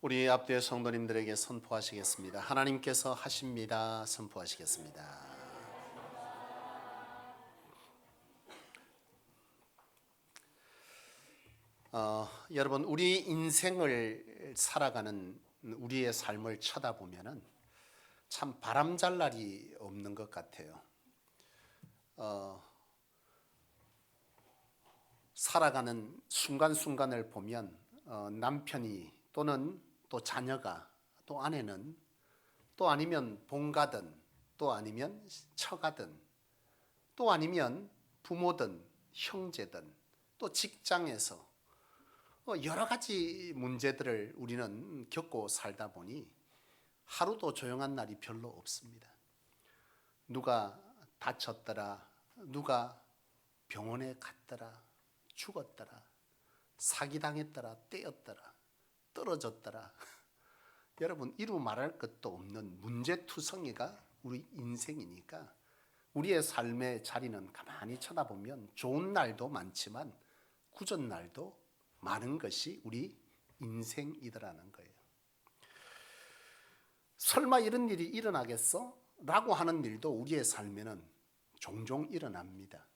우리 앞뒤의 성도님들에게 선포하시겠습니다. 하나님께서 하십니다. 선포하시겠습니다. 여러분, 우리 인생을 살아가는 우리의 삶을 쳐다보면은 참 바람잘 날이 없는 것 같아요. 살아가는 순간순간을 보면 남편이 또는 또 자녀가 또 아내는 또 아니면 본가든 또 아니면 처가든 또 아니면 부모든 형제든 또 직장에서 여러 가지 문제들을 우리는 겪고 살다 보니 하루도 조용한 날이 별로 없습니다. 누가 다쳤더라, 누가 병원에 갔더라, 죽었더라, 사기당했더라, 떼었더라, 떨어졌더라. 여러분, 이루 말할 것도 없는 문제투성이가 우리 인생이니까 우리의 삶의 자리는 가만히 쳐다보면 좋은 날도 많지만 굳은 날도 많은 것이 우리 인생이더라는 거예요. 설마 이런 일이 일어나겠어? 라고 하는 일도 우리의 삶에는 종종 일어납니다.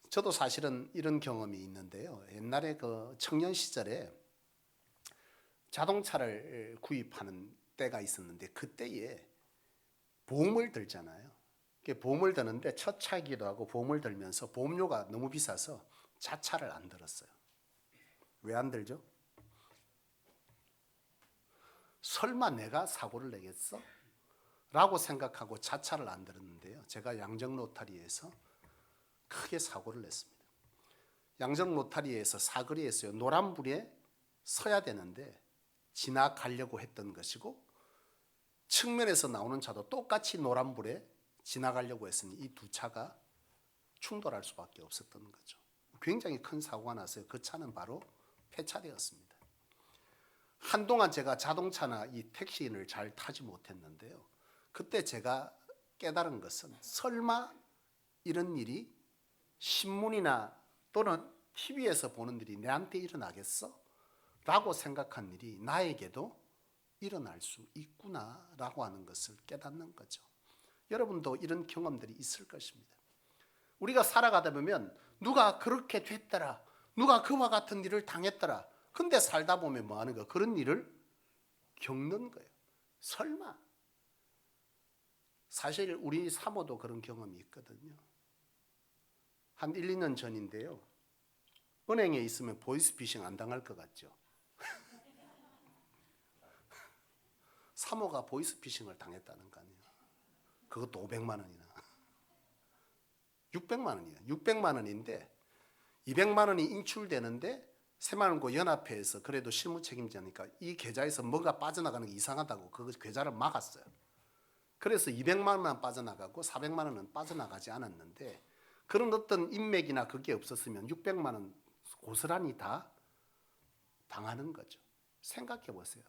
저도 사실은 이런 경험이 있는데요. 옛날에 그 청년 시절에 자동차를 구입하는 때가 있었는데 그때에 보험을 들잖아요. 보험을 드는데 첫 차이기도 하고 보험을 들면서 보험료가 너무 비싸서 자차를 안 들었어요. 왜 안 들죠? 설마 내가 사고를 내겠어? 라고 생각하고 자차를 안 들었는데요. 제가 양정 로타리에서 크게 사고를 냈습니다. 양정 로타리에서 사거리에서요, 노란불에 서야 되는데 지나가려고 했던 것이고 측면에서 나오는 차도 똑같이 노란불에 지나가려고 했으니 이 두 차가 충돌할 수밖에 없었던 거죠. 굉장히 큰 사고가 났어요. 그 차는 바로 폐차되었습니다. 한동안 제가 자동차나 이 택시를 잘 타지 못했는데요. 그때 제가 깨달은 것은 설마 이런 일이 신문이나 또는 TV에서 보는 일이 내한테 일어나겠어? 라고 생각한 일이 나에게도 일어날 수 있구나라고 하는 것을 깨닫는 거죠. 여러분도 이런 경험들이 있을 것입니다. 우리가 살아가다 보면 누가 그렇게 됐더라, 누가 그와 같은 일을 당했더라. 근데 살다 보면 뭐 하는 거야? 그런 일을 겪는 거예요. 설마. 사실 우리 사모도 그런 경험이 있거든요. 한 1, 2년 전인데요. 은행에 있으면 보이스피싱 안 당할 것 같죠? 사모가 보이스피싱을 당했다는 거 아니에요. 그것도 500만 원이나. 600만 원이에요. 600만 원인데 200만 원이 인출되는데 새마을고 연합회에서 그래도 실무 책임자니까 이 계좌에서 뭐가 빠져나가는 게 이상하다고 그 계좌를 막았어요. 그래서 200만 원만 빠져나가고 400만 원은 빠져나가지 않았는데 그런 어떤 인맥이나 그게 없었으면 600만 원 고스란히 다 당하는 거죠. 생각해 보세요.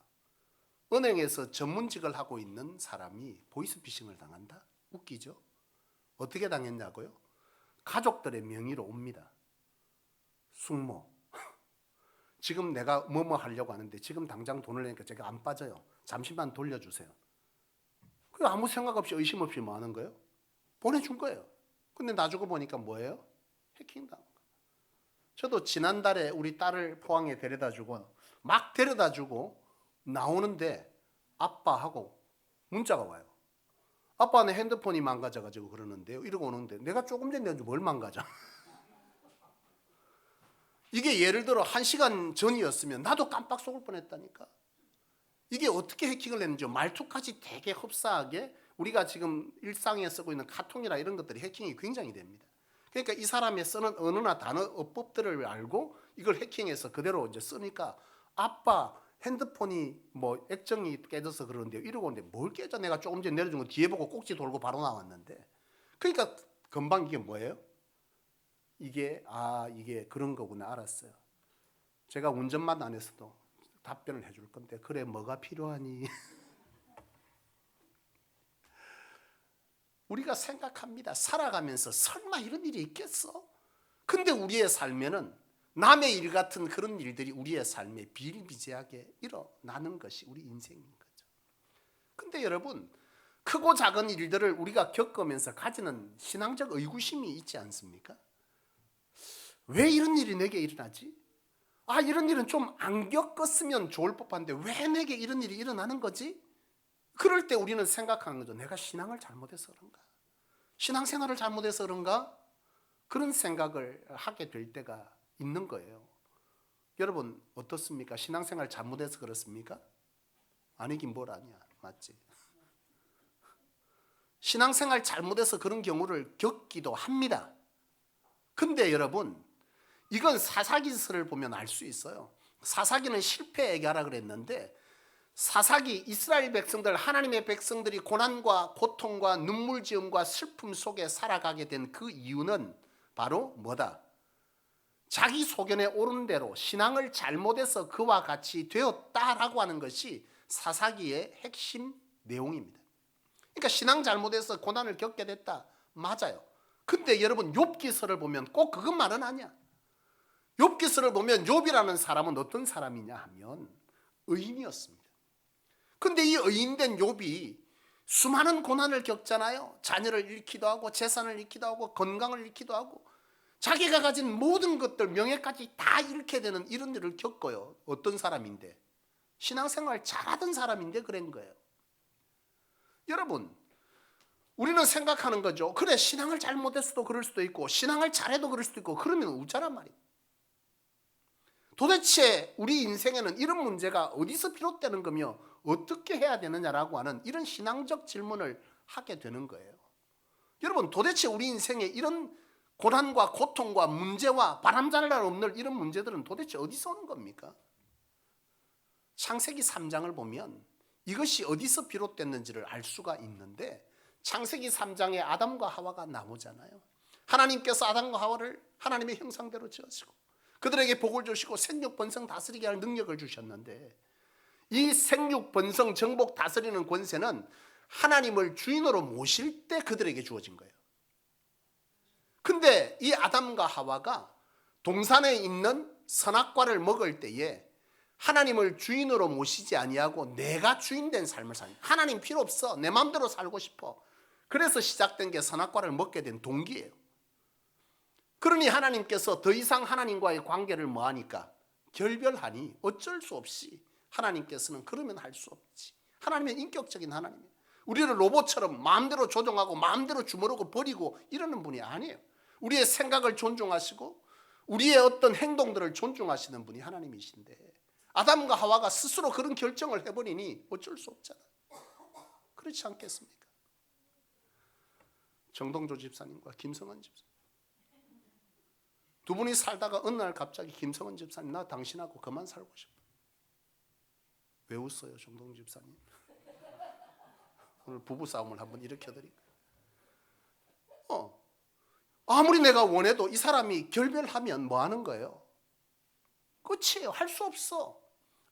은행에서 전문직을 하고 있는 사람이 보이스피싱을 당한다? 웃기죠? 어떻게 당했냐고요? 가족들의 명의로 옵니다. 숙모. 지금 내가 뭐뭐 하려고 하는데 지금 당장 돈을 내니까 제가 안 빠져요. 잠시만 돌려주세요. 그 아무 생각 없이 의심 없이 뭐 하는 거예요? 보내준 거예요. 근데 나중에 보니까 뭐예요? 해킹당한 거예요. 저도 지난달에 우리 딸을 포항에 데려다주고 막 데려다주고 나오는데 아빠하고 문자가 와요. 아빠는 핸드폰이 망가져가지고 그러는데요. 이러고 오는데 내가 조금 전에 뭘 망가져? 이게 예를 들어 1시간 전이었으면 나도 깜빡 속을 뻔했다니까. 이게 어떻게 해킹을 했는지 말투까지 되게 흡사하게 우리가 지금 일상에 쓰고 있는 카톡이나 이런 것들이 해킹이 굉장히 됩니다. 그러니까 이 사람이 쓰는 언어나 단어 어법들을 알고 이걸 해킹해서 그대로 이제 쓰니까 아빠 핸드폰이 뭐 액정이 깨져서 그러는데요. 이러고 오는데 뭘 깨져? 내가 조금 전에 내려준 거 뒤에 보고 꼭지 돌고 바로 나왔는데. 그러니까 금방 이게 뭐예요? 이게 그런 거구나 알았어요. 제가 운전만 안 했어도 답변을 해줄 건데 그래 뭐가 필요하니? 우리가 생각합니다. 살아가면서 설마 이런 일이 있겠어? 근데 우리의 삶에는 남의 일 같은 그런 일들이 우리의 삶에 비일비재하게 일어나는 것이 우리 인생인 거죠. 근데 여러분, 크고 작은 일들을 우리가 겪으면서 가지는 신앙적 의구심이 있지 않습니까? 왜 이런 일이 내게 일어나지? 이런 일은 좀 안 겪었으면 좋을 법한데 왜 내게 이런 일이 일어나는 거지? 그럴 때 우리는 생각하는 거죠. 내가 신앙을 잘못해서 그런가? 신앙생활을 잘못해서 그런가? 그런 생각을 하게 될 때가 있는 거예요. 여러분 어떻습니까? 신앙생활 잘못해서 그렇습니까? 아니긴 뭘 아니야. 맞지? 신앙생활 잘못해서 그런 경우를 겪기도 합니다. 근데 여러분, 이건 사사기서를 보면 알 수 있어요. 사사기는 실패에게 하라 그랬는데, 사사기 이스라엘 백성들, 하나님의 백성들이 고난과 고통과 눈물지음과 슬픔 속에 살아가게 된 그 이유는 바로 뭐다? 자기 소견에 오른 대로 신앙을 잘못해서 그와 같이 되었다라고 하는 것이 사사기의 핵심 내용입니다. 그러니까 신앙 잘못해서 고난을 겪게 됐다. 맞아요. 근데 여러분 욥기서를 보면 꼭 그것만은 아니야. 욥기서를 보면 욥이라는 사람은 어떤 사람이냐 하면 의인이었습니다. 근데 이 의인된 욥이 수많은 고난을 겪잖아요. 자녀를 잃기도 하고 재산을 잃기도 하고 건강을 잃기도 하고 자기가 가진 모든 것들, 명예까지 다 잃게 되는 이런 일을 겪어요. 어떤 사람인데? 신앙생활 잘하던 사람인데 그런 거예요. 여러분, 우리는 생각하는 거죠. 그래, 신앙을 잘못했어도 그럴 수도 있고 신앙을 잘해도 그럴 수도 있고 그러면 웃자란 말이에요. 도대체 우리 인생에는 이런 문제가 어디서 비롯되는 거며 어떻게 해야 되느냐라고 하는 이런 신앙적 질문을 하게 되는 거예요. 여러분, 도대체 우리 인생에 이런 고난과 고통과 문제와 바람잘 날 없는 이런 문제들은 도대체 어디서 오는 겁니까? 창세기 3장을 보면 이것이 어디서 비롯됐는지를 알 수가 있는데, 창세기 3장에 아담과 하와가 나오잖아요. 하나님께서 아담과 하와를 하나님의 형상대로 지으시고 그들에게 복을 주시고 생육 번성 다스리게 할 능력을 주셨는데, 이 생육 번성 정복 다스리는 권세는 하나님을 주인으로 모실 때 그들에게 주어진 거예요. 근데 이 아담과 하와가 동산에 있는 선악과를 먹을 때에 하나님을 주인으로 모시지 아니하고 내가 주인된 삶을 사는, 하나님 필요 없어, 내 마음대로 살고 싶어. 그래서 시작된 게 선악과를 먹게 된 동기예요. 그러니 하나님께서 더 이상 하나님과의 관계를 뭐하니까 결별하니 어쩔 수 없이 하나님께서는 그러면 할 수 없지. 하나님은 인격적인 하나님이에요. 우리를 로봇처럼 마음대로 조종하고 마음대로 주무르고 버리고 이러는 분이 아니에요. 우리의 생각을 존중하시고 우리의 어떤 행동들을 존중하시는 분이 하나님이신데, 아담과 하와가 스스로 그런 결정을 해버리니 어쩔 수 없잖아요. 그렇지 않겠습니까? 정동조 집사님과 김성원 집사님 두 분이 살다가 어느 날 갑자기 김성원 집사님, 나 당신하고 그만 살고 싶어. 왜 웃어요, 정동조 집사님? 오늘 부부싸움을 한번 일으켜드릴까요? 아무리 내가 원해도 이 사람이 결별하면 뭐 하는 거예요? 끝이에요. 할 수 없어.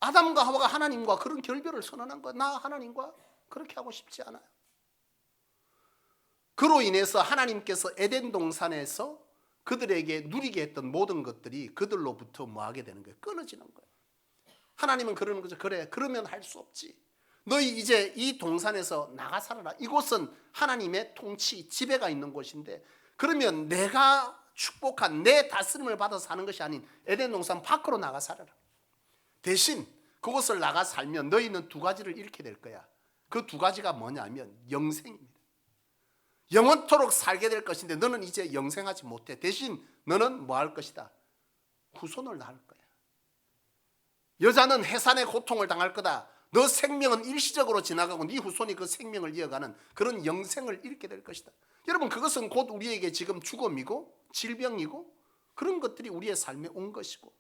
아담과 하와가 하나님과 그런 결별을 선언한 거야. 나 하나님과 그렇게 하고 싶지 않아요. 그로 인해서 하나님께서 에덴 동산에서 그들에게 누리게 했던 모든 것들이 그들로부터 뭐하게 되는 거예요? 끊어지는 거예요. 하나님은 그러는 거죠. 그래, 그러면 할 수 없지. 너희 이제 이 동산에서 나가 살아라. 이곳은 하나님의 통치, 지배가 있는 곳인데, 그러면 내가 축복한 내 다스림을 받아서 사는 것이 아닌 에덴 동산 밖으로 나가 살아라. 대신 그곳을 나가 살면 너희는 두 가지를 잃게 될 거야. 그 두 가지가 뭐냐면 영생입니다. 영원토록 살게 될 것인데 너는 이제 영생하지 못해. 대신 너는 뭐 할 것이다? 후손을 낳을 거야. 여자는 해산의 고통을 당할 거다. 너 생명은 일시적으로 지나가고 네 후손이 그 생명을 이어가는 그런 영생을 잃게 될 것이다. 여러분, 그것은 곧 우리에게 지금 죽음이고 질병이고 그런 것들이 우리의 삶에 온 것이고,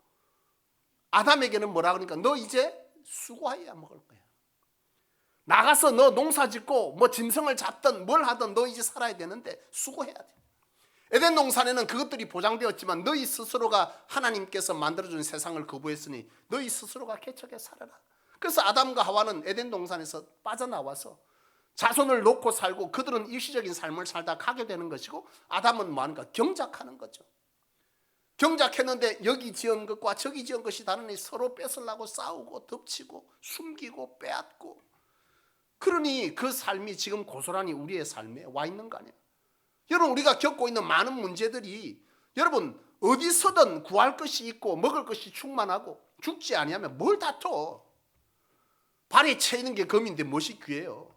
아담에게는 뭐라 그러니까 너 이제 수고해야 먹을 거야. 나가서 너 농사 짓고 뭐 짐승을 잡든 뭘 하든 너 이제 살아야 되는데 수고해야 돼. 에덴 동산에는 그것들이 보장되었지만 너희 스스로가 하나님께서 만들어준 세상을 거부했으니 너희 스스로가 개척해 살아라. 그래서 아담과 하와는 에덴 동산에서 빠져나와서 자손을 놓고 살고 그들은 일시적인 삶을 살다 가게 되는 것이고, 아담은 뭐하는가? 경작하는 거죠. 경작했는데 여기 지은 것과 저기 지은 것이 다르니 서로 뺏으려고 싸우고 덮치고 숨기고 빼앗고, 그러니 그 삶이 지금 고스란히 우리의 삶에 와 있는 거 아니에요. 여러분, 우리가 겪고 있는 많은 문제들이 여러분 어디서든 구할 것이 있고 먹을 것이 충만하고 죽지 아니하면 뭘 다퉈? 발에 채이는 게 검인데 무엇이 귀해요?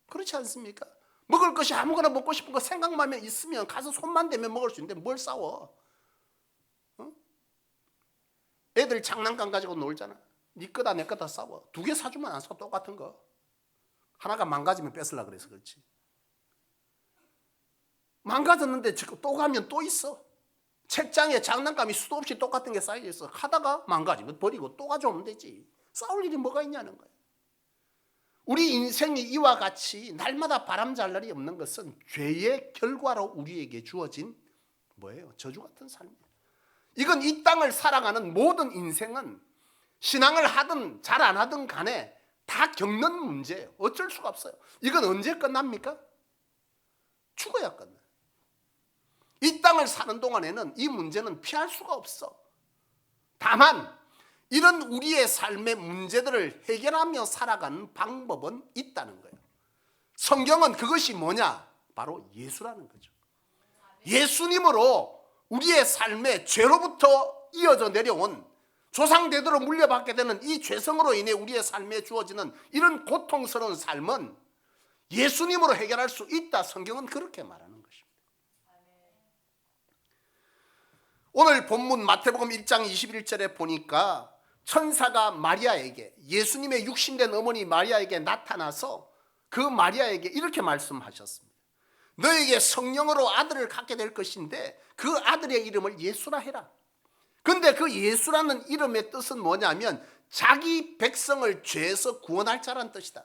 그렇지 않습니까? 먹을 것이 아무거나 먹고 싶은 거 생각만 있으면 가서 손만 대면 먹을 수 있는데 뭘 싸워? 애들 장난감 가지고 놀잖아. 네 거다 내 거다 싸워. 2개 사주면 안 사. 똑같은 거. 하나가 망가지면 뺏으려고 그래서 그렇지. 망가졌는데 또 가면 또 있어. 책장에 장난감이 수도 없이 똑같은 게 쌓여 있어. 하다가 망가지면 버리고 또 가져오면 되지. 싸울 일이 뭐가 있냐는 거야. 우리 인생이 이와 같이 날마다 바람잘 날이 없는 것은 죄의 결과로 우리에게 주어진 뭐예요? 저주 같은 삶이에요. 이건 이 땅을 살아가는 모든 인생은 신앙을 하든 잘 안 하든 간에 다 겪는 문제예요. 어쩔 수가 없어요. 이건 언제 끝납니까? 죽어야 끝나요. 이 땅을 사는 동안에는 이 문제는 피할 수가 없어. 다만 이런 우리의 삶의 문제들을 해결하며 살아가는 방법은 있다는 거예요. 성경은 그것이 뭐냐? 바로 예수라는 거죠. 예수님으로 우리의 삶의 죄로부터 이어져 내려온 조상대대로 물려받게 되는 이 죄성으로 인해 우리의 삶에 주어지는 이런 고통스러운 삶은 예수님으로 해결할 수 있다. 성경은 그렇게 말하는 것입니다. 오늘 본문 마태복음 1장 21절에 보니까 천사가 마리아에게, 예수님의 육신된 어머니 마리아에게 나타나서 그 마리아에게 이렇게 말씀하셨습니다. 너에게 성령으로 아들을 갖게 될 것인데 그 아들의 이름을 예수라 해라. 근데 그 예수라는 이름의 뜻은 뭐냐면 자기 백성을 죄에서 구원할 자란 뜻이다.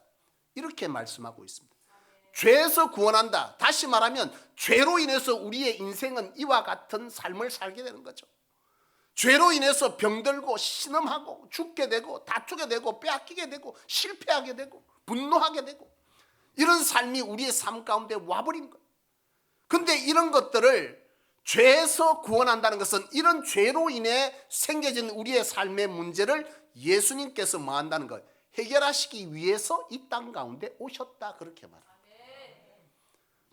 이렇게 말씀하고 있습니다. 죄에서 구원한다. 다시 말하면 죄로 인해서 우리의 인생은 이와 같은 삶을 살게 되는 거죠. 죄로 인해서 병들고 신음하고 죽게 되고 다투게 되고 빼앗기게 되고 실패하게 되고 분노하게 되고 이런 삶이 우리의 삶 가운데 와버린 거예요. 근데 이런 것들을 죄에서 구원한다는 것은 이런 죄로 인해 생겨진 우리의 삶의 문제를 예수님께서 뭐 한다는 거예요? 해결하시기 위해서 이 땅 가운데 오셨다. 그렇게 말합니다.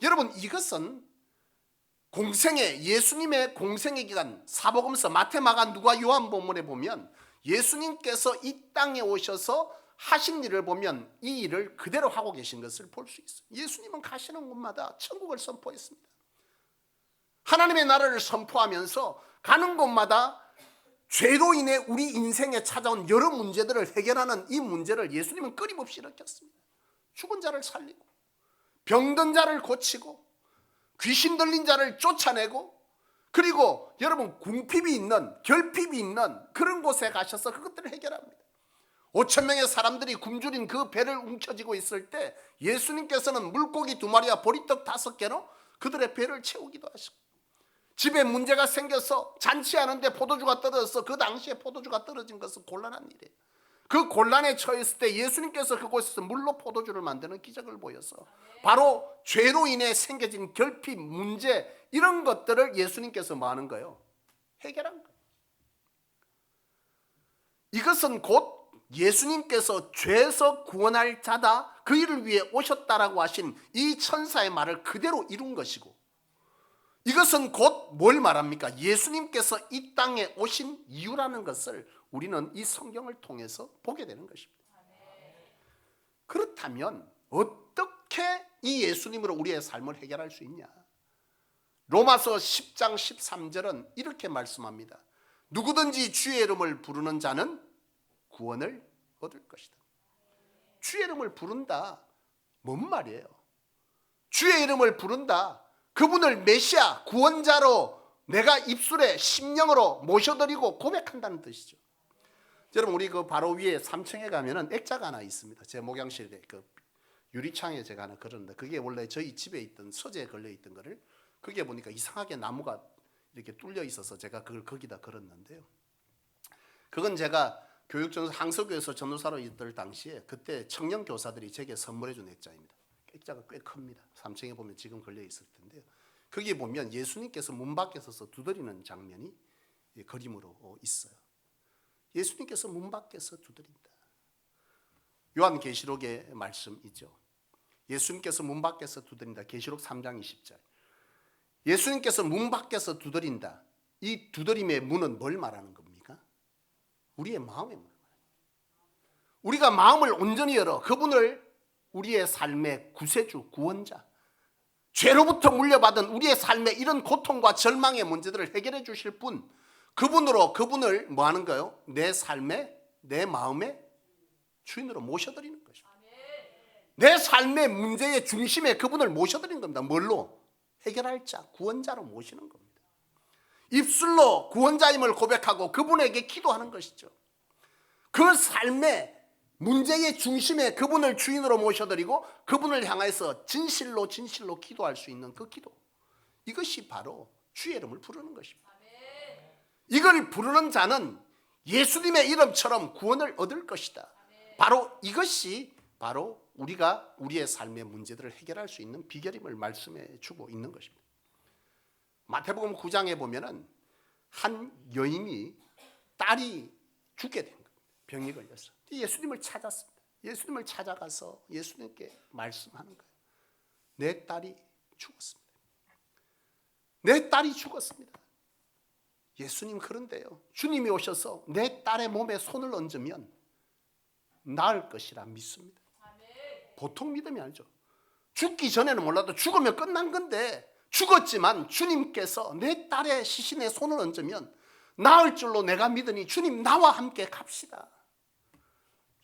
여러분, 이것은 공생의 예수님의 공생의 기간 사복음서 마태, 마가, 누가, 요한 본문에 보면 예수님께서 이 땅에 오셔서 하신 일을 보면 이 일을 그대로 하고 계신 것을 볼 수 있어요. 예수님은 가시는 곳마다 천국을 선포했습니다. 하나님의 나라를 선포하면서 가는 곳마다 죄로 인해 우리 인생에 찾아온 여러 문제들을 해결하는 이 문제를 예수님은 끊임없이 일으켰습니다. 죽은 자를 살리고 병든 자를 고치고 귀신 들린 자를 쫓아내고, 그리고 여러분 궁핍이 있는 결핍이 있는 그런 곳에 가셔서 그것들을 해결합니다. 5,000명의 사람들이 굶주린 그 배를 움켜쥐고 있을 때 예수님께서는 물고기 2마리와 보리떡 5개로 그들의 배를 채우기도 하시고, 집에 문제가 생겨서 잔치하는데 포도주가 떨어져서 그 당시에 포도주가 떨어진 것은 곤란한 일이에요. 그 곤란에 처했을 때 예수님께서 그곳에서 물로 포도주를 만드는 기적을 보여서 바로 죄로 인해 생겨진 결핍, 문제 이런 것들을 예수님께서 뭐 하는 거예요? 해결한 거예요. 이것은 곧 예수님께서 죄에서 구원할 자다, 그 일을 위해 오셨다라고 하신 이 천사의 말을 그대로 이룬 것이고, 이것은 곧 뭘 말합니까? 예수님께서 이 땅에 오신 이유라는 것을 우리는 이 성경을 통해서 보게 되는 것입니다. 그렇다면 어떻게 이 예수님으로 우리의 삶을 해결할 수 있냐? 로마서 10장 13절은 이렇게 말씀합니다. 누구든지 주의 이름을 부르는 자는 구원을 얻을 것이다. 주의 이름을 부른다. 뭔 말이에요? 주의 이름을 부른다. 그분을 메시아, 구원자로 내가 입술에 심령으로 모셔드리고 고백한다는 뜻이죠. 여러분, 우리 그 바로 위에 3층에 가면은 액자가 하나 있습니다. 제 목양실에 그 유리창에 제가 하나 걸었는데, 그게 원래 저희 집에 있던 서재에 걸려 있던 거를 그게 보니까 이상하게 나무가 이렇게 뚫려 있어서 제가 그걸 거기다 걸었는데요. 그건 제가 교육전서 항서교에서 전도사로 있던 당시에 그때 청년 교사들이 제게 선물해 준 액자입니다. 액자가 꽤 큽니다. 3층에 보면 지금 걸려 있을 텐데요. 거기에 보면 예수님께서 문 밖에 서서 두드리는 장면이 그림으로 있어요. 예수님께서 문 밖에서 두드린다. 요한계시록의 말씀이죠. 예수님께서 문 밖에서 두드린다. 계시록 3장 20절. 예수님께서 문 밖에서 두드린다. 이 두드림의 문은 뭘 말하는 겁니까? 우리의 마음의 문을 말합니다. 우리가 마음을 온전히 열어 그분을 우리의 삶의 구세주, 구원자, 죄로부터 물려받은 우리의 삶의 이런 고통과 절망의 문제들을 해결해 주실 분, 그분을 뭐 하는 거예요? 내 삶의, 내 마음의 주인으로 모셔드리는 것입니다. 내 삶의 문제의 중심에 그분을 모셔드리는 겁니다. 뭘로? 해결할 자, 구원자로 모시는 겁니다. 입술로 구원자임을 고백하고 그분에게 기도하는 것이죠. 그 삶의 문제의 중심에 그분을 주인으로 모셔드리고 그분을 향해서 진실로 기도할 수 있는 그 기도, 이것이 바로 주의 이름을 부르는 것입니다. 이걸 부르는 자는 예수님의 이름처럼 구원을 얻을 것이다. 바로 이것이 바로 우리가 우리의 삶의 문제들을 해결할 수 있는 비결임을 말씀해 주고 있는 것입니다. 마태복음 9장에 보면은 한 여인이 딸이 죽게 된 거예요. 병이 걸려서 예수님을 찾았습니다. 예수님을 찾아가서 예수님께 말씀하는 거예요. 내 딸이 죽었습니다. 내 딸이 죽었습니다. 예수님, 그런데요, 주님이 오셔서 내 딸의 몸에 손을 얹으면 나을 것이라 믿습니다. 보통 믿음이 아니죠. 죽기 전에는 몰라도 죽으면 끝난 건데, 죽었지만 주님께서 내 딸의 시신에 손을 얹으면 나을 줄로 내가 믿으니 주님 나와 함께 갑시다.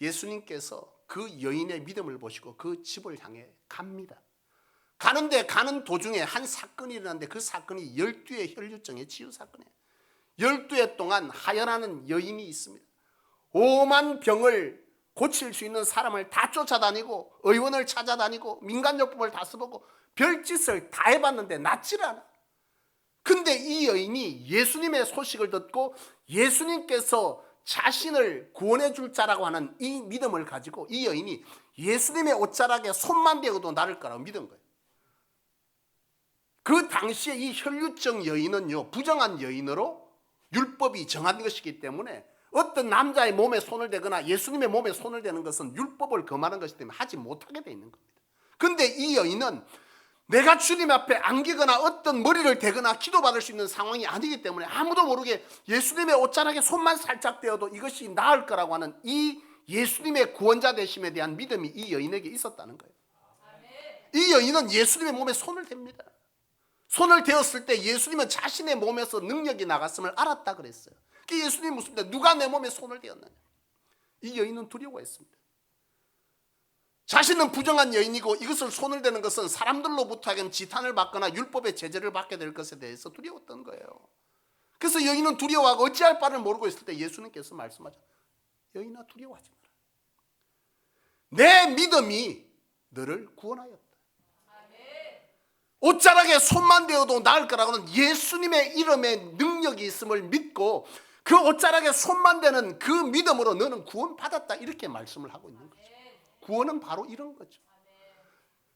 예수님께서 그 여인의 믿음을 보시고 그 집을 향해 갑니다. 가는 도중에 한 사건이 일어났는데 그 사건이 12의 혈류증의 치유 사건이에요. 12해 동안 하혈하는 여인이 있습니다. 오만 병을 고칠 수 있는 사람을 다 쫓아다니고 의원을 찾아다니고 민간요법을 다 써보고 별짓을 다 해봤는데 낫질 않아. 근데 이 여인이 예수님의 소식을 듣고 예수님께서 자신을 구원해 줄 자라고 하는 이 믿음을 가지고 이 여인이 예수님의 옷자락에 손만 대어도 나을 거라고 믿은 거예요. 그 당시에 이 혈류증 여인은요, 부정한 여인으로 율법이 정한 것이기 때문에 어떤 남자의 몸에 손을 대거나 예수님의 몸에 손을 대는 것은 율법을 금하는 것이기 때문에 하지 못하게 돼 있는 겁니다. 그런데 이 여인은 내가 주님 앞에 안기거나 어떤 머리를 대거나 기도받을 수 있는 상황이 아니기 때문에 아무도 모르게 예수님의 옷자락에 손만 살짝 대어도 이것이 나을 거라고 하는 이 예수님의 구원자 되심에 대한 믿음이 이 여인에게 있었다는 거예요. 이 여인은 예수님의 몸에 손을 댑니다. 손을 대었을 때 예수님은 자신의 몸에서 능력이 나갔음을 알았다 그랬어요. 예수님이 묻습니다. 누가 내 몸에 손을 대었느냐? 이 여인은 두려워했습니다. 자신은 부정한 여인이고 이것을 손을 대는 것은 사람들로부터 하여금 지탄을 받거나 율법의 제재를 받게 될 것에 대해서 두려웠던 거예요. 그래서 여인은 두려워하고 어찌할 바를 모르고 있을 때 예수님께서 말씀하죠. 여인아, 두려워하지 마라. 내 믿음이 너를 구원하였다. 옷자락에 손만 대어도 나을 거라고는 예수님의 이름에 능력이 있음을 믿고 그 옷자락에 손만 대는 그 믿음으로 너는 구원받았다, 이렇게 말씀을 하고 있는 거죠. 구원은 바로 이런 거죠.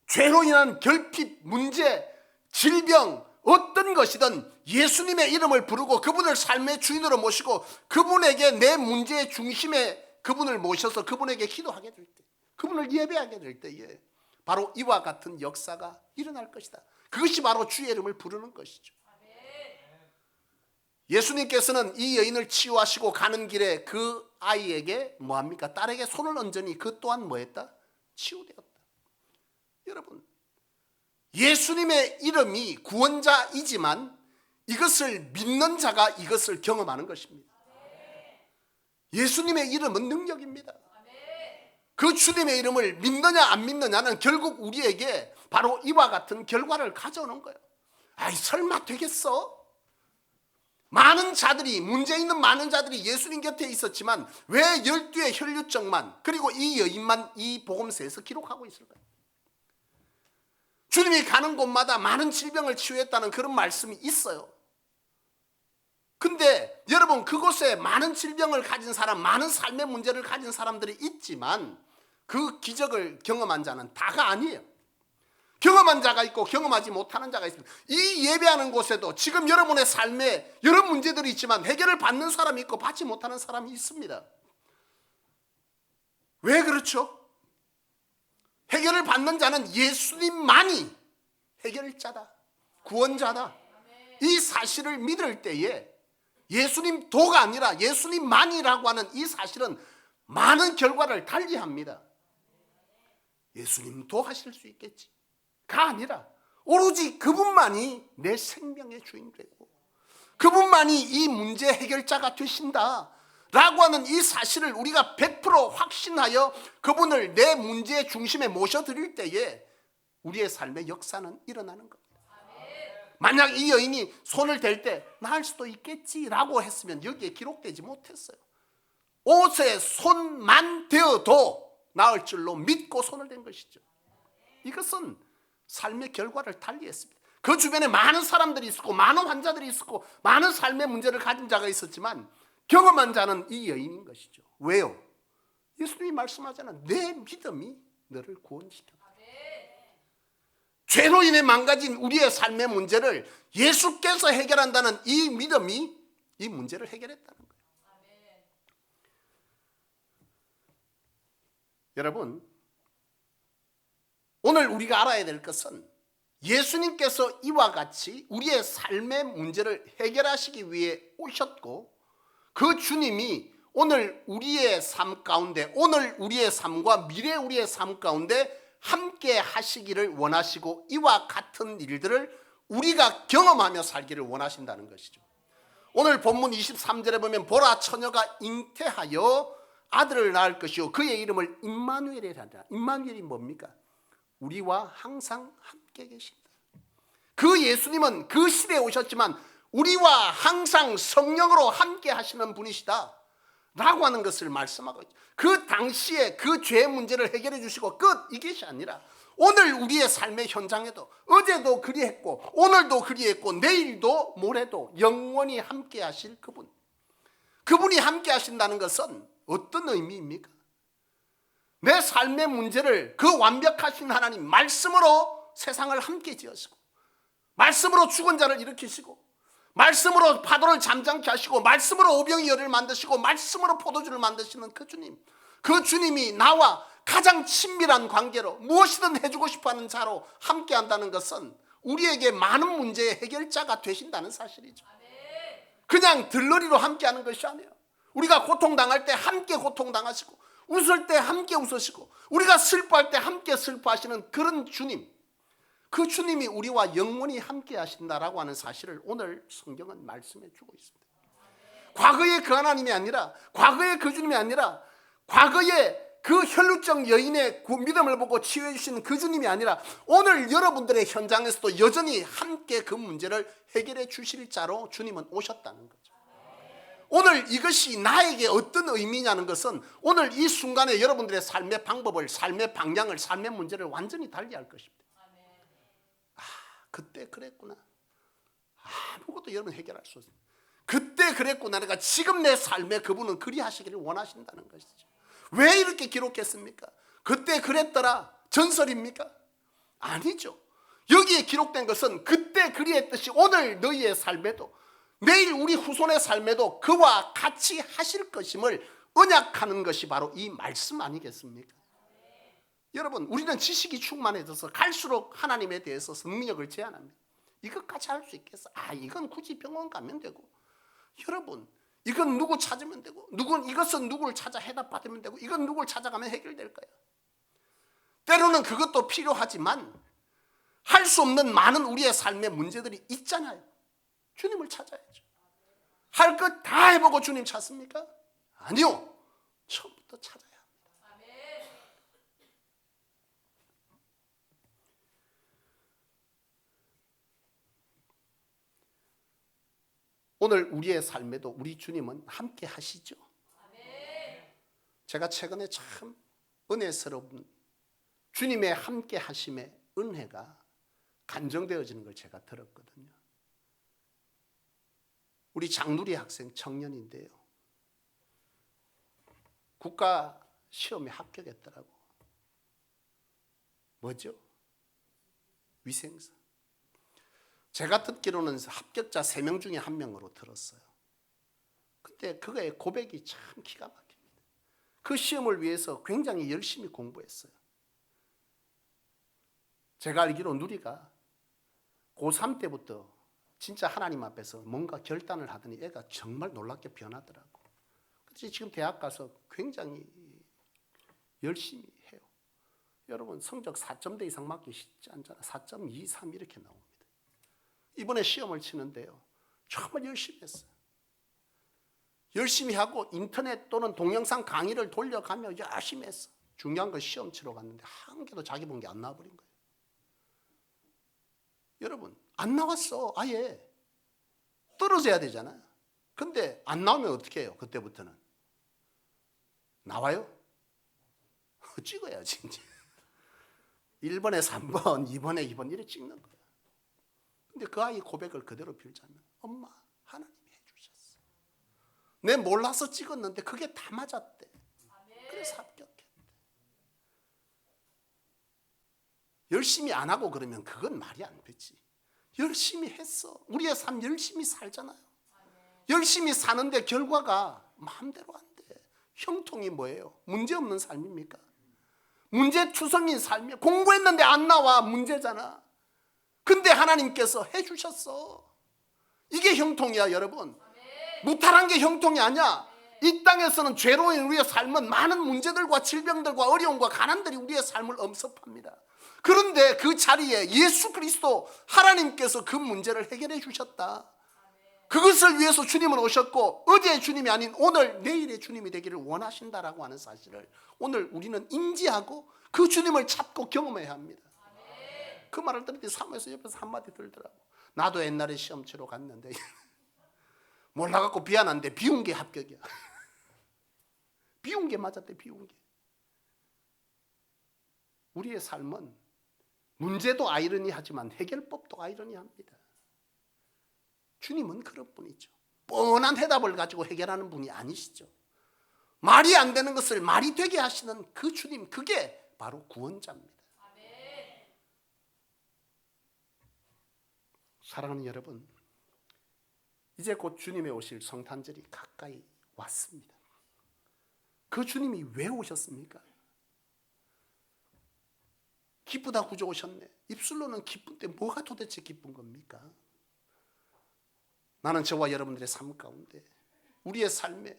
죄로 인한 결핍, 문제, 질병, 어떤 것이든 예수님의 이름을 부르고 그분을 삶의 주인으로 모시고 그분에게 내 문제의 중심에 그분을 모셔서 그분에게 기도하게 될 때, 그분을 예배하게 될 때에 바로 이와 같은 역사가 일어날 것이다. 그것이 바로 주의 이름을 부르는 것이죠. 예수님께서는 이 여인을 치유하시고 가는 길에 그 아이에게 뭐합니까? 딸에게 손을 얹으니 그 또한 뭐했다? 치유되었다. 여러분, 예수님의 이름이 구원자이지만 이것을 믿는 자가 이것을 경험하는 것입니다. 예수님의 이름은 능력입니다. 그 주님의 이름을 믿느냐 안 믿느냐는 결국 우리에게 바로 이와 같은 결과를 가져오는 거예요. 아이, 설마 되겠어? 많은 자들이, 문제 있는 많은 자들이 예수님 곁에 있었지만 왜 12의 혈류증만, 그리고 이 여인만 이 복음서에서 기록하고 있을까요? 주님이 가는 곳마다 많은 질병을 치유했다는 그런 말씀이 있어요. 근데 여러분, 그곳에 많은 질병을 가진 사람, 많은 삶의 문제를 가진 사람들이 있지만 그 기적을 경험한 자는 다가 아니에요. 경험한 자가 있고 경험하지 못하는 자가 있습니다. 이 예배하는 곳에도 지금 여러분의 삶에 여러 문제들이 있지만 해결을 받는 사람이 있고 받지 못하는 사람이 있습니다. 왜 그렇죠? 해결을 받는 자는 예수님만이 해결자다, 구원자다. 이 사실을 믿을 때에 예수님 도가 아니라 예수님만이라고 하는 이 사실은 많은 결과를 달리합니다. 예수님도 하실 수 있겠지 가 아니라 오로지 그분만이 내 생명의 주인 되고 그분만이 이 문제 해결자가 되신다 라고 하는 이 사실을 우리가 100% 확신하여 그분을 내 문제의 중심에 모셔드릴 때에 우리의 삶의 역사는 일어나는 겁니다. 만약 이 여인이 손을 댈 때 나을 수도 있겠지라고 했으면 여기에 기록되지 못했어요. 옷에 손만 대어도 나을 줄로 믿고 손을 댄 것이죠. 이것은 삶의 결과를 달리했습니다. 그 주변에 많은 사람들이 있었고 많은 환자들이 있었고 많은 삶의 문제를 가진 자가 있었지만 경험한 자는 이 여인인 것이죠. 왜요? 예수님이 말씀하잖아요. 내 믿음이 너를 구원시켰다. 죄로 인해 망가진 우리의 삶의 문제를 예수께서 해결한다는 이 믿음이 이 문제를 해결했다는 거예요. 여러분, 오늘 우리가 알아야 될 것은 예수님께서 이와 같이 우리의 삶의 문제를 해결하시기 위해 오셨고 그 주님이 오늘 우리의 삶 가운데 오늘 우리의 삶과 미래 우리의 삶 가운데 함께 하시기를 원하시고 이와 같은 일들을 우리가 경험하며 살기를 원하신다는 것이죠. 오늘 본문 23절에 보면 보라 처녀가 잉태하여 아들을 낳을 것이요 그의 이름을 임마누엘이라 하라. 임마누엘이 뭡니까? 우리와 항상 함께 계신다. 그 예수님은 그 시대에 오셨지만 우리와 항상 성령으로 함께 하시는 분이시다 라고 하는 것을 말씀하고 있죠. 그 당시에 그 죄의 문제를 해결해 주시고 끝 이것이 아니라 오늘 우리의 삶의 현장에도 어제도 그리했고 오늘도 그리했고 내일도 모레도 영원히 함께 하실 그분, 그분이 함께 하신다는 것은 어떤 의미입니까? 내 삶의 문제를 그 완벽하신 하나님 말씀으로 세상을 함께 지으시고 말씀으로 죽은 자를 일으키시고 말씀으로 파도를 잠잠케 하시고 말씀으로 오병이 열을 만드시고 말씀으로 포도주를 만드시는 그 주님, 그 주님이 나와 가장 친밀한 관계로 무엇이든 해주고 싶어하는 자로 함께 한다는 것은 우리에게 많은 문제의 해결자가 되신다는 사실이죠. 그냥 들러리로 함께하는 것이 아니에요. 우리가 고통당할 때 함께 고통당하시고 웃을 때 함께 웃으시고 우리가 슬퍼할 때 함께 슬퍼하시는 그런 주님, 그 주님이 우리와 영원히 함께 하신다라고 하는 사실을 오늘 성경은 말씀해 주고 있습니다. 과거의 그 하나님이 아니라 과거의 그 주님이 아니라 과거의 그 혈루증 여인의 그 믿음을 보고 치유해 주시는 그 주님이 아니라 오늘 여러분들의 현장에서도 여전히 함께 그 문제를 해결해 주실 자로 주님은 오셨다는 거죠. 오늘 이것이 나에게 어떤 의미냐는 것은 오늘 이 순간에 여러분들의 삶의 방법을, 삶의 방향을, 삶의 문제를 완전히 달리할 것입니다. 그때 그랬구나. 아무것도 여러분 해결할 수 없어요. 그때 그랬구나. 내가 지금 내 삶에 그분은 그리 하시기를 원하신다는 것이죠. 왜 이렇게 기록했습니까? 그때 그랬더라 전설입니까? 아니죠. 여기에 기록된 것은 그때 그리했듯이 오늘 너희의 삶에도 내일 우리 후손의 삶에도 그와 같이 하실 것임을 언약하는 것이 바로 이 말씀 아니겠습니까? 여러분, 우리는 지식이 충만해져서 갈수록 하나님에 대해서 성민력을 제한합니다. 이것까지 할 수 있겠어? 이건 굳이 병원 가면 되고, 여러분, 이건 누구 찾으면 되고, 이것은 누구를 찾아 해답받으면 되고, 이건 누구를 찾아가면 해결될 거야. 때로는 그것도 필요하지만 할 수 없는 많은 우리의 삶의 문제들이 있잖아요. 주님을 찾아야죠. 할 것 다 해보고 주님 찾습니까? 아니요. 처음부터 찾아야 합니다. 오늘 우리의 삶에도 우리 주님은 함께 하시죠. 제가 최근에 참 은혜스러운 주님의 함께 하심의 은혜가 간정되어지는 걸 제가 들었거든요. 우리 장누리 학생 청년인데요. 국가 시험에 합격했더라고. 뭐죠? 위생사. 제가 듣기로는 합격자 3명 중에 1명으로 들었어요. 근데 그거의 고백이 참 기가 막힙니다. 그 시험을 위해서 굉장히 열심히 공부했어요. 제가 알기로 누리가 고3 때부터 진짜 하나님 앞에서 뭔가 결단을 하더니 애가 정말 놀랍게 변하더라고. 그래서 지금 대학 가서 굉장히 열심히 해요. 여러분 성적 4점대 이상 맞기 쉽지 않잖아. 4.2, 3 이렇게 나옵니다. 이번에 시험을 치는데요, 정말 열심히 했어요. 열심히 하고 인터넷 또는 동영상 강의를 돌려가며 열심히 했어. 중요한 건 시험 치러 갔는데 한 개도 자기 본 게 안 나와버린 거예요. 여러분 안 나왔어. 아예 떨어져야 되잖아요. 근데 안 나오면 어떻게 해요? 그때부터는 나와요? 찍어야지 이제. 1번에 3번, 2번에 2번 이렇게 찍는 거예요. 근데 그 아이 고백을 그대로 빌자면, 엄마 하나님이 해주셨어. 내 몰라서 찍었는데 그게 다 맞았대. 그래서 합격했대. 열심히 안 하고 그러면 그건 말이 안 되지. 열심히 했어. 우리의 삶 열심히 살잖아요. 열심히 사는데 결과가 마음대로 안 돼. 형통이 뭐예요? 문제없는 삶입니까? 문제투성인 삶이야. 공부했는데 안 나와. 문제잖아. 근데 하나님께서 해주셨어. 이게 형통이야, 여러분. 무탈한 게 형통이 아니야. 이 땅에서는 죄로인 우리의 삶은 많은 문제들과 질병들과 어려움과 가난들이 우리의 삶을 엄습합니다. 그런데 그 자리에 예수 그리스도 하나님께서 그 문제를 해결해 주셨다. 그것을 위해서 주님은 오셨고, 어제의 주님이 아닌 오늘 내일의 주님이 되기를 원하신다라고 하는 사실을 오늘 우리는 인지하고 그 주님을 찾고 경험해야 합니다. 그 말을 들을 때 사모에서 옆에서 한마디 들더라고. 나도 옛날에 시험 치러 갔는데 몰라갖고 미안한데 비운 게 합격이야. 비운 게 맞았대. 비운 게. 우리의 삶은 문제도 아이러니하지만 해결법도 아이러니합니다. 주님은 그런 분이죠. 뻔한 해답을 가지고 해결하는 분이 아니시죠. 말이 안 되는 것을 말이 되게 하시는 그 주님, 그게 바로 구원자입니다. 사랑하는 여러분, 이제 곧 주님의 오실 성탄절이 가까이 왔습니다. 그 주님이 왜 오셨습니까? 기쁘다 구주 오셨네. 입술로는 기쁜데 뭐가 도대체 기쁜 겁니까? 나는 저와 여러분들의 삶 가운데 우리의 삶에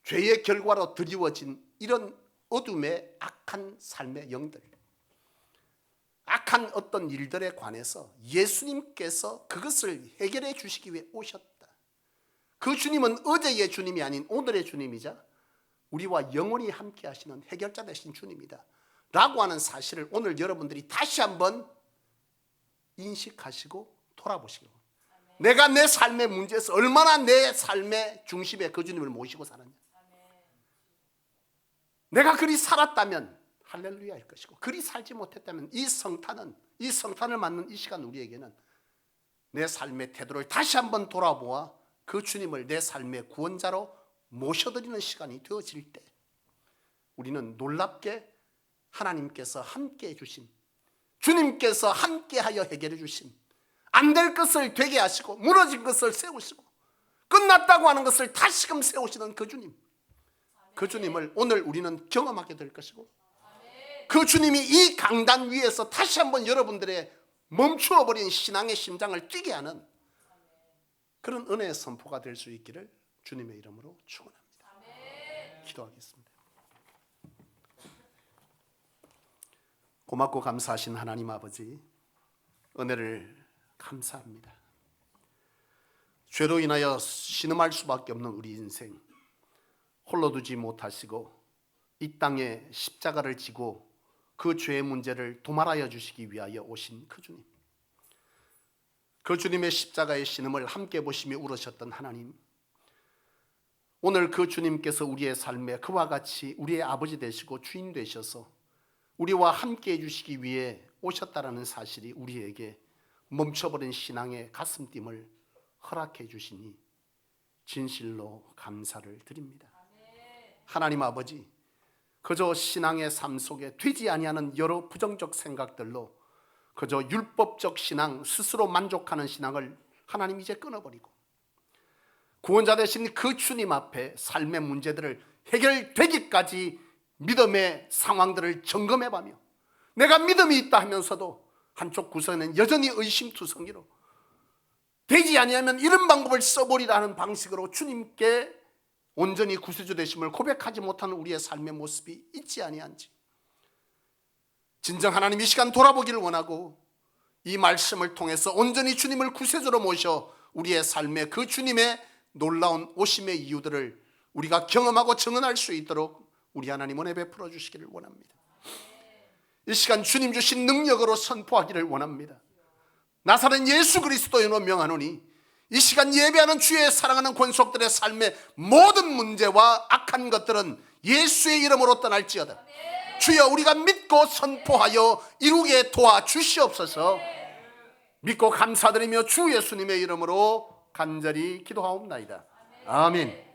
죄의 결과로 드리워진 이런 어둠의 악한 삶의 영들, 악한 어떤 일들에 관해서 예수님께서 그것을 해결해 주시기 위해 오셨다. 그 주님은 어제의 주님이 아닌 오늘의 주님이자 우리와 영원히 함께 하시는 해결자 되신 주님이다 라고 하는 사실을 오늘 여러분들이 다시 한번 인식하시고 돌아보시기 바랍니다. 내가 내 삶의 문제에서 얼마나 내 삶의 중심에 그 주님을 모시고 살았냐. 내가 그리 살았다면 할렐루야일 것이고, 그리 살지 못했다면 이 성탄을 맞는 이 시간 우리에게는 내 삶의 태도를 다시 한번 돌아보아 그 주님을 내 삶의 구원자로 모셔드리는 시간이 되어질 때 우리는 놀랍게 하나님께서 함께해 주신, 주님께서 함께하여 해결해 주신, 안 될 것을 되게 하시고 무너진 것을 세우시고 끝났다고 하는 것을 다시금 세우시는 그 주님, 그 주님을 오늘 우리는 경험하게 될 것이고, 그 주님이 이 강단 위에서 다시 한번 여러분들의 멈추어버린 신앙의 심장을 뛰게 하는 그런 은혜의 선포가 될 수 있기를 주님의 이름으로 축원합니다. 기도하겠습니다. 고맙고 감사하신 하나님 아버지, 은혜를 감사합니다. 죄로 인하여 신음할 수밖에 없는 우리 인생 홀로 두지 못하시고 이 땅에 십자가를 지고 그 죄의 문제를 도말하여 주시기 위하여 오신 그 주님, 그 주님의 십자가의 신음을 함께 보시며 울으셨던 하나님, 오늘 그 주님께서 우리의 삶에 그와 같이 우리의 아버지 되시고 주인 되셔서 우리와 함께 해주시기 위해 오셨다라는 사실이 우리에게 멈춰버린 신앙의 가슴뛴을 허락해 주시니 진실로 감사를 드립니다. 하나님 아버지, 그저 신앙의 삶 속에 되지 아니하는 여러 부정적 생각들로 그저 율법적 신앙, 스스로 만족하는 신앙을 하나님 이제 끊어버리고 구원자 되신 그 주님 앞에 삶의 문제들을 해결되기까지 믿음의 상황들을 점검해가며 내가 믿음이 있다 하면서도 한쪽 구석에는 여전히 의심투성이로 되지 아니하면 이런 방법을 써버리라는 방식으로 주님께 온전히 구세주 되심을 고백하지 못하는 우리의 삶의 모습이 있지 아니한지 진정 하나님 이 시간 돌아보기를 원하고 이 말씀을 통해서 온전히 주님을 구세주로 모셔 우리의 삶에 그 주님의 놀라운 오심의 이유들을 우리가 경험하고 증언할 수 있도록 우리 하나님 은혜 베풀어 주시기를 원합니다. 이 시간 주님 주신 능력으로 선포하기를 원합니다. 나사렛 예수 그리스도인으로 명하노니 이 시간 예배하는 주의 사랑하는 권속들의 삶의 모든 문제와 악한 것들은 예수의 이름으로 떠날지어다. 주여 우리가 믿고 선포하여 이루게 도와주시옵소서. 믿고 감사드리며 주 예수님의 이름으로 간절히 기도하옵나이다. 아멘.